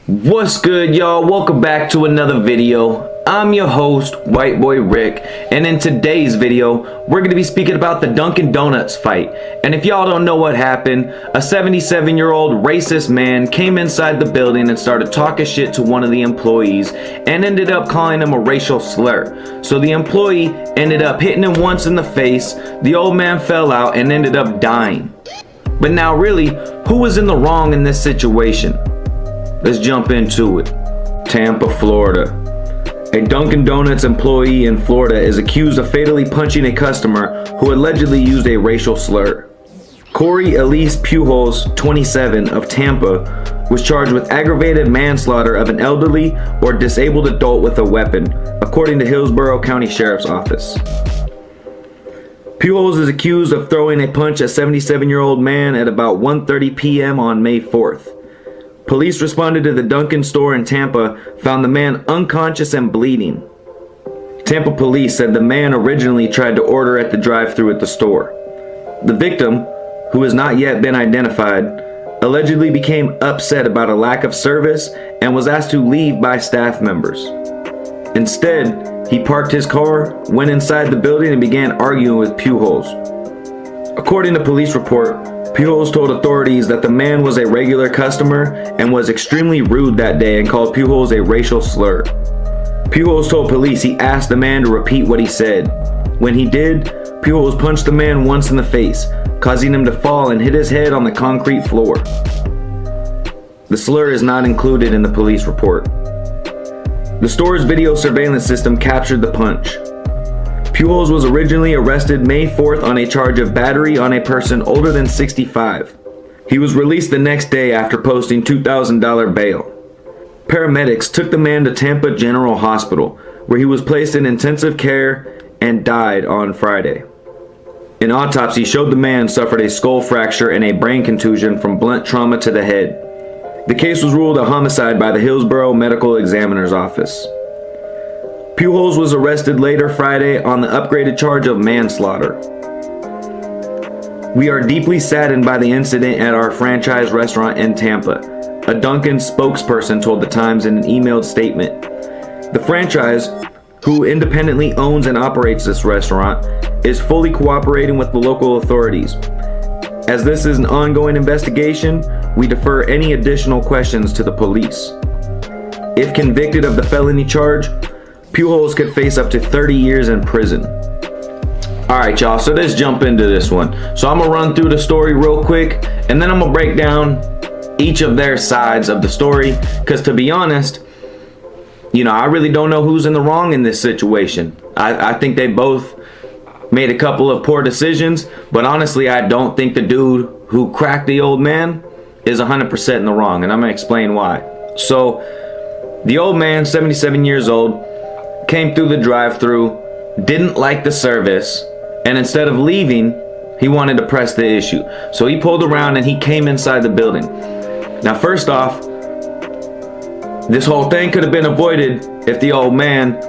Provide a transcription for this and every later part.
What's good, y'all? Welcome back to another video. I'm your host, White Boy Rick, and in today's video, we're going to be speaking about the Dunkin' Donuts fight. And if y'all don't know what happened, a 77-year-old racist man came inside the building and started talking shit to one of the employees and ended up calling him a racial slur. So the employee ended up hitting him once in the face, the old man fell out and ended up dying. But now really, who was in the wrong in this situation? Let's jump into it. Tampa, Florida. A Dunkin' Donuts employee in Florida is accused of fatally punching a customer who allegedly used a racial slur. Corey Elise Pujols, 27, of Tampa, was charged with aggravated manslaughter of an elderly or disabled adult with a weapon, according to Hillsborough County Sheriff's Office. Pujols is accused of throwing a punch at 77-year-old man at about 1:30 p.m. on May 4th. Police responded to the Dunkin' store in Tampa, found the man unconscious and bleeding. Tampa police said the man originally tried to order at the drive-thru at the store. The victim, who has not yet been identified, allegedly became upset about a lack of service and was asked to leave by staff members. Instead, he parked his car, went inside the building, and began arguing with Pujols. According to police report, Pujols told authorities that the man was a regular customer and was extremely rude that day and called Pujols a racial slur. Pujols told police he asked the man to repeat what he said. When he did, Pujols punched the man once in the face, causing him to fall and hit his head on the concrete floor. The slur is not included in the police report. The store's video surveillance system captured the punch. Pujols was originally arrested May 4th on a charge of battery on a person older than 65. He was released the next day after posting $2,000 bail. Paramedics took the man to Tampa General Hospital, where he was placed in intensive care and died on Friday. An autopsy showed the man suffered a skull fracture and a brain contusion from blunt trauma to the head. The case was ruled a homicide by the Hillsborough Medical Examiner's Office. Pujols was arrested later Friday on the upgraded charge of manslaughter. We are deeply saddened by the incident at our franchise restaurant in Tampa, a Dunkin' spokesperson told the Times in an emailed statement. The franchise, who independently owns and operates this restaurant, is fully cooperating with the local authorities. As this is an ongoing investigation, we defer any additional questions to the police. If convicted of the felony charge, Pujols could face up to 30 years in prison. Alright y'all, so let's jump into this one. So I'm gonna run through the story real quick, and then I'm gonna break down each of their sides of the story, because to be honest, I really don't know who's in the wrong in this situation. I think they both made a couple of poor decisions, but honestly I don't think the dude who cracked the old man is 100% in the wrong, and I'm gonna explain why. So the old man, 77 years old, came through the drive-thru, didn't like the service, and instead of leaving, he wanted to press the issue. So he pulled around and he came inside the building. Now first off, this whole thing could have been avoided if the old man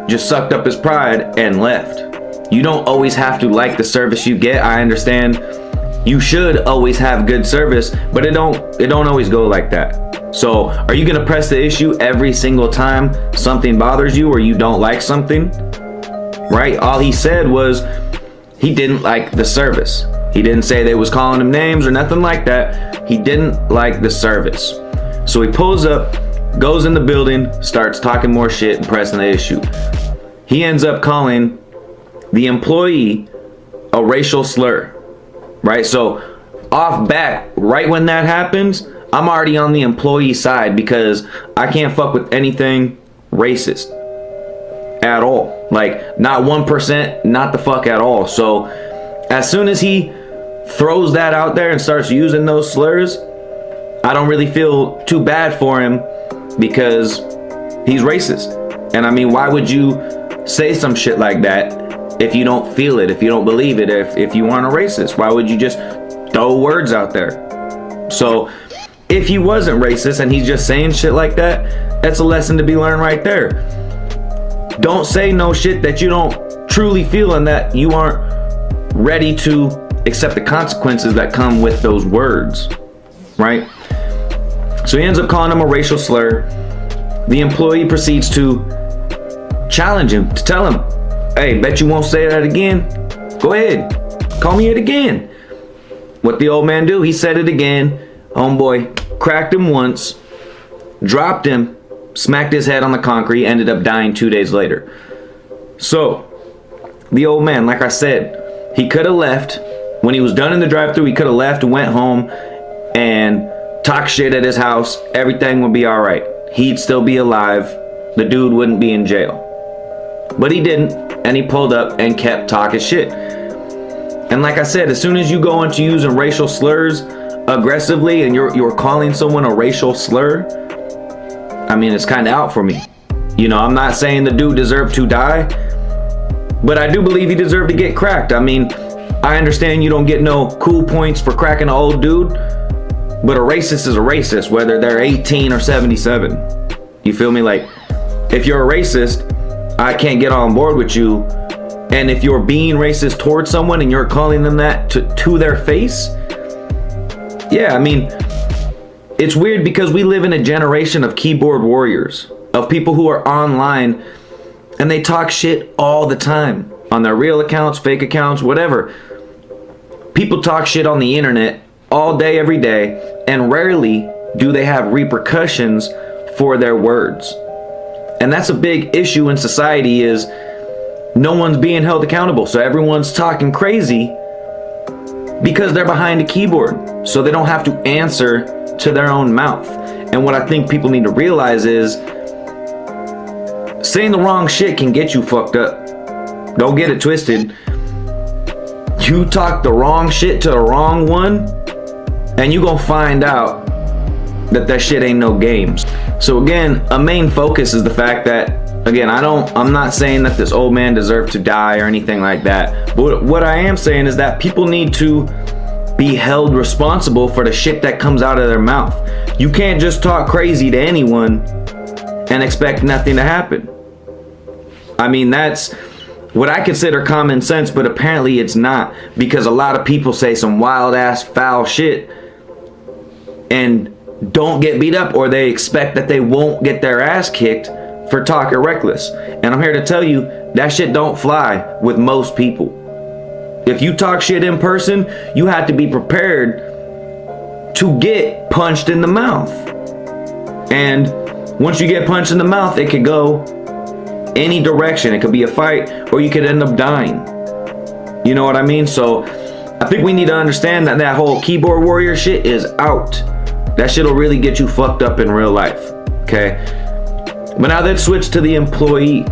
just sucked up his pride and left. You don't always have to like the service you get. I understand you should always have good service, but it don't always go like that. So are you gonna press the issue every single time something bothers you or you don't like something? Right? All he said was he didn't like the service. He didn't say they was calling him names or nothing like that. He didn't like the service. So he pulls up, goes in the building, starts talking more shit and pressing the issue. He ends up calling the employee a racial slur. Right? So off back, right when that happens, I'm already on the employee side because I can't fuck with anything racist at all. Like, not 1%, not the fuck at all. So as soon as he throws that out there and starts using those slurs, I don't really feel too bad for him because he's racist. And I mean, why would you say some shit like that if you don't feel it, if you don't believe it, if you aren't a racist? Why would you just throw words out there? So if he wasn't racist and he's just saying shit like that, that's a lesson to be learned right there. Don't say no shit that you don't truly feel and that you aren't ready to accept the consequences that come with those words, right? So he ends up calling him a racial slur. The employee proceeds to challenge him, to tell him, hey, bet you won't say that again? Go ahead, call me it again. What the old man do? He said it again. Homeboy cracked him once, dropped him, smacked his head on the concrete, ended up dying 2 days later. So, the old man, like I said, he could have left. When he was done in the drive-thru, he could have left and went home and talked shit at his house. Everything would be all right. He'd still be alive. The dude wouldn't be in jail. But he didn't, and he pulled up and kept talking shit. And like I said, as soon as you go into using racial slurs aggressively and you're calling someone a racial slur, I mean, it's kind of out for me. You know, I'm not saying the dude deserved to die, but I do believe he deserved to get cracked. I mean, I understand you don't get no cool points for cracking an old dude, but a racist is a racist, whether they're 18 or 77. You feel me? Like, if you're a racist, I can't get on board with you. And if you're being racist towards someone and you're calling them that to their face, yeah, I mean, it's weird because we live in a generation of keyboard warriors, of people who are online and they talk shit all the time on their real accounts, fake accounts, whatever. People talk shit on the internet all day, every day, and rarely do they have repercussions for their words. And that's a big issue in society, is no one's being held accountable. So everyone's talking crazy because they're behind a keyboard, so they don't have to answer to their own mouth. And what I think people need to realize is saying the wrong shit can get you fucked up. Don't get it twisted. You talk the wrong shit to the wrong one, and you gonna find out that shit ain't no games. So again, a main focus is the fact that, again, I'm not saying that this old man deserved to die or anything like that. But what I am saying is that people need to be held responsible for the shit that comes out of their mouth. You can't just talk crazy to anyone and expect nothing to happen. I mean, that's what I consider common sense, but apparently it's not, because a lot of people say some wild ass foul shit and don't get beat up, or they expect that they won't get their ass kicked for talking reckless. And I'm here to tell you, that shit don't fly with most people. If you talk shit in person, you have to be prepared to get punched in the mouth. And once you get punched in the mouth, it could go any direction. It could be a fight, or you could end up dying. You know what I mean? So I think we need to understand that that whole keyboard warrior shit is out. That shit'll really get you fucked up in real life. Okay? But now let's switch to the employee.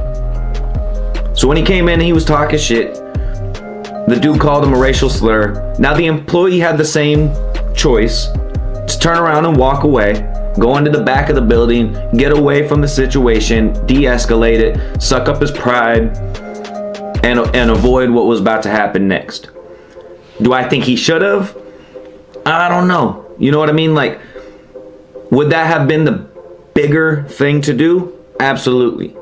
So when he came in, he was talking shit. The dude called him a racial slur. Now the employee had the same choice to turn around and walk away, go into the back of the building, get away from the situation, de-escalate it, suck up his pride, and avoid what was about to happen next. Do I think he should have? I don't know. You know what I mean? Like, would that have been the bigger thing to do? Absolutely.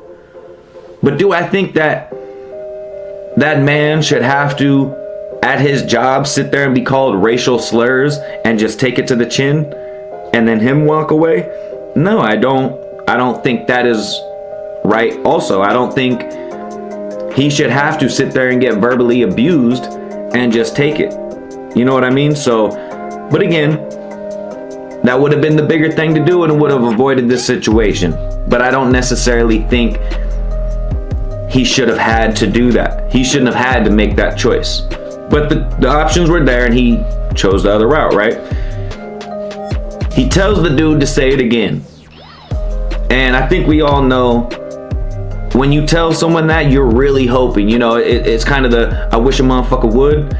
But do I think that that man should have to, at his job, sit there and be called racial slurs and just take it to the chin and then him walk away? No, I don't think that is right. Also, I don't think he should have to sit there and get verbally abused and just take it. You know what I mean? So, but again, that would have been the bigger thing to do and would have avoided this situation. But I don't necessarily think he should have had to do that. He shouldn't have had to make that choice. But the options were there and he chose the other route, right? He tells the dude to say it again. And I think we all know, when you tell someone that, you're really hoping, you know, it's kind of the, I wish a motherfucker would.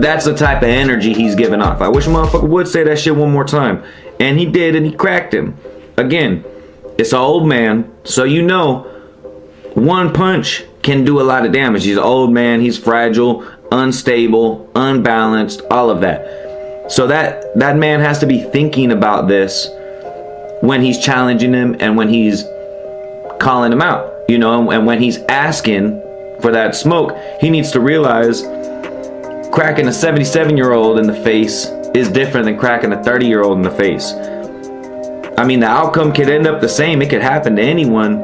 That's the type of energy he's giving off. I wish a motherfucker would say that shit one more time. And he did, and he cracked him. Again, it's an old man, so you know one punch can do a lot of damage. He's an old man, he's fragile, unstable, unbalanced, all of that. So that man has to be thinking about this when he's challenging him and when he's calling him out, you know, and when he's asking for that smoke. He needs to realize cracking a 77-year-old in the face is different than cracking a 30-year-old in the face. I mean, the outcome could end up the same. It could happen to anyone,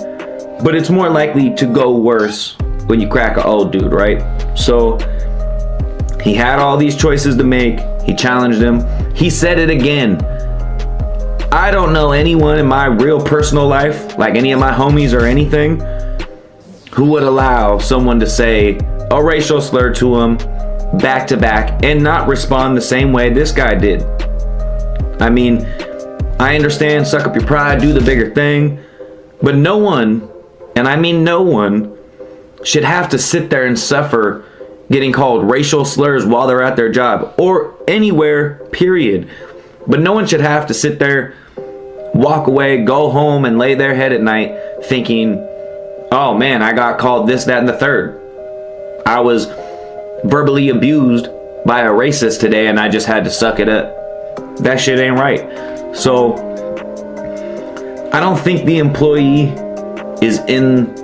but it's more likely to go worse when you crack an old dude, right? So he had all these choices to make. He challenged him. He said it again. I don't know anyone in my real personal life, like any of my homies or anything, who would allow someone to say a racial slur to him back to back and not respond the same way this guy did. I mean, I understand, suck up your pride, do the bigger thing, but no one, and I mean no one, should have to sit there and suffer getting called racial slurs while they're at their job or anywhere, period. But no one should have to sit there, walk away, go home, and lay their head at night thinking, oh man, I got called this, that, and the third. I was verbally abused by a racist today and I just had to suck it up. That shit ain't right. So I don't think the employee is in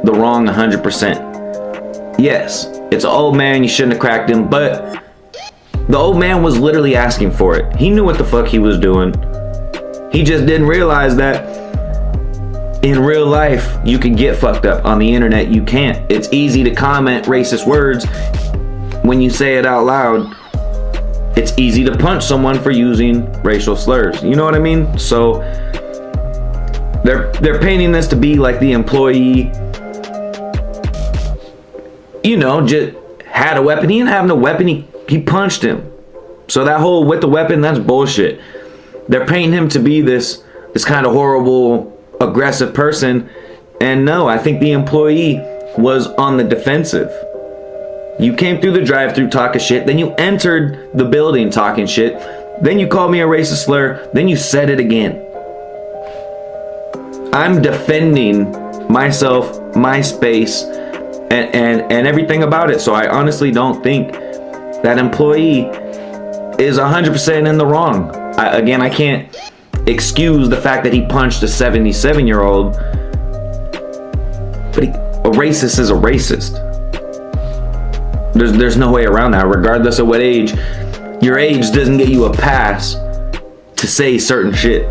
the wrong 100%. Yes, it's an old man, you shouldn't have cracked him, but the old man was literally asking for it. He knew what the fuck he was doing. He just didn't realize that in real life, you can get fucked up. On the internet, you can't. It's easy to comment racist words. When you say it out loud, it's easy to punch someone for using racial slurs. You know what I mean? So they're painting this to be like the employee, you know, just had a weapon. He didn't have no weapon. He punched him. So that whole with the weapon, that's bullshit. They're painting him to be this kind of horrible, aggressive person. And no, I think the employee was on the defensive. You came through the drive-thru talking shit, then you entered the building talking shit, then you called me a racist slur, then you said it again. I'm defending myself, my space, and everything about it. So I honestly don't think that employee is 100% in the wrong. I can't excuse the fact that he punched a 77-year-old, but a racist is a racist. There's no way around that, regardless of what age. Your age doesn't get you a pass to say certain shit.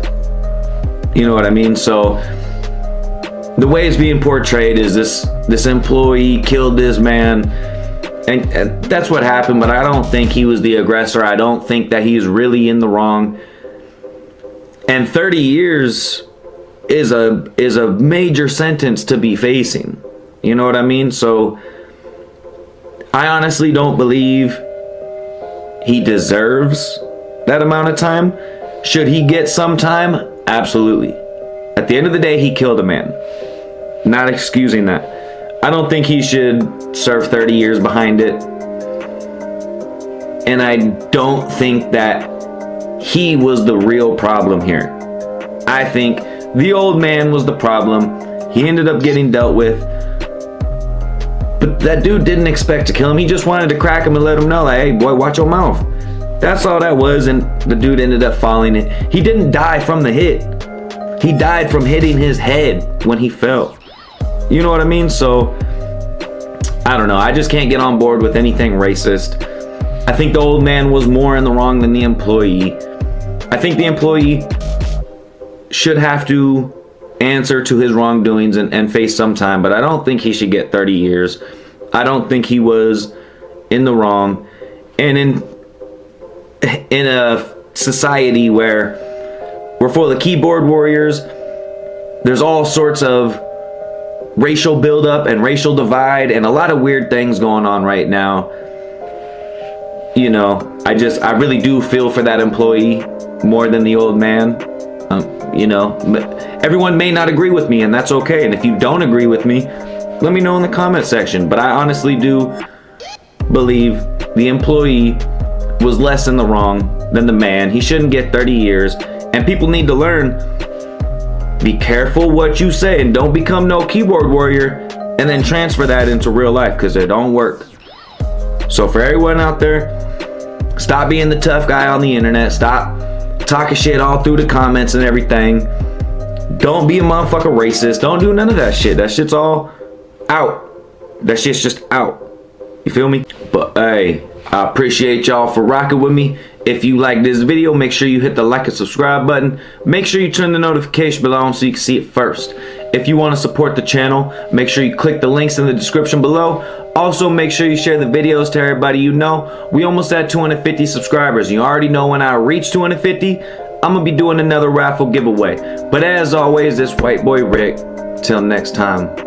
You know what I mean? So the way it's being portrayed is this employee killed this man, and that's what happened, but I don't think he was the aggressor. I don't think that he's really in the wrong. And 30 years is a major sentence to be facing. You know what I mean? So I honestly don't believe he deserves that amount of time. Should he get some time? Absolutely. At the end of the day, he killed a man. Not excusing that. I don't think he should serve 30 years behind it. And I don't think that he was the real problem here. I think the old man was the problem. He ended up getting dealt with. But that dude didn't expect to kill him. He just wanted to crack him and let him know, like, hey, boy, watch your mouth. That's all that was, and the dude ended up falling. He didn't die from the hit. He died from hitting his head when he fell. You know what I mean? So, I don't know. I just can't get on board with anything racist. I think the old man was more in the wrong than the employee. I think the employee should have to answer to his wrongdoings and face some time, but I don't think he should get 30 years. I don't think he was in the wrong. And in a society where we're full of keyboard warriors, there's all sorts of racial buildup and racial divide and a lot of weird things going on right now. You know, I really do feel for that employee more than the old man. You know, everyone may not agree with me, and that's okay. And if you don't agree with me, let me know in the comment section. But I honestly do believe the employee was less in the wrong than the man. He shouldn't get 30 years. And people need to learn, be careful what you say, and don't become no keyboard warrior and then transfer that into real life, because it don't work. So for everyone out there, stop being the tough guy on the internet. Stop talking shit all through the comments and everything. Don't be a motherfucker racist. Don't do none of that shit. That shit's all out. That shit's just out. You feel me? But hey, I appreciate y'all for rocking with me. If you like this video, make sure you hit the like and subscribe button. Make sure you turn the notification bell on so you can see it first. If you want to support the channel, make sure you click the links in the description below. Also, make sure you share the videos to everybody you know. We almost at 250 subscribers. You already know when I reach 250, I'm going to be doing another raffle giveaway. But as always, this white boy Rick. Till next time.